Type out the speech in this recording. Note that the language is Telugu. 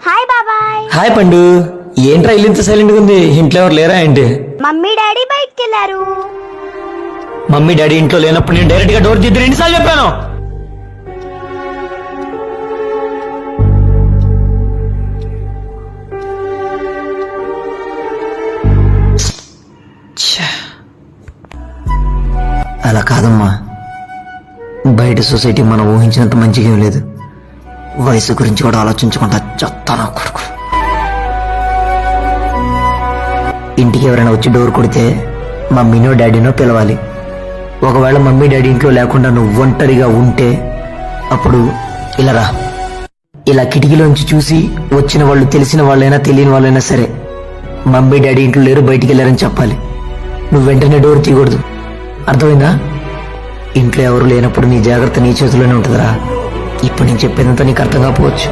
హాయ్ బాబాయ్. హాయ్ పండు. ఏంట్రా ఇల్లు ఇంత సైలెంట్ గా ఉంది? ఇంట్లో ఎవరు లేరా ఏంటి? మమ్మీ డాడీ బయటికి వెళ్ళారు. మమ్మీ డాడీ ఇంట్లో లేనప్పుడు నేను డైరెక్ట్ గా డోర్ తీద్దు ఎన్నిసార్లు చెప్పాను? అలా కాదమ్మా, బయట సొసైటీ మనం ఊహించినంత మంచిగా ఏం లేదు. వయసు గురించి కూడా ఆలోచించకుండా చెప్తాను కొడుకు. ఇంటికి ఎవరైనా వచ్చి డోర్ కొడితే మమ్మీనో డాడీనో పిలవాలి. ఒకవేళ మమ్మీ డాడీ ఇంట్లో లేకుండా నువ్వు ఒంటరిగా ఉంటే అప్పుడు ఇలా రా. ఇలా కిటికీలోంచి చూసి వచ్చిన వాళ్ళు తెలిసిన వాళ్ళైనా తెలియని వాళ్ళైనా సరే మమ్మీ డాడీ ఇంట్లో లేరు, బయటికి వెళ్ళారని చెప్పాలి. నువ్వు వెంటనే డోర్ తీయకూడదు, అర్థమైందా? ఇంట్లో ఎవరు లేనప్పుడు నీ జాగ్రత్త నీ చేతిలోనే ఉంటుందిరా. ఇప్పుడు నేను చెప్పేదంతా నీకు అర్థం కాకపోవచ్చు.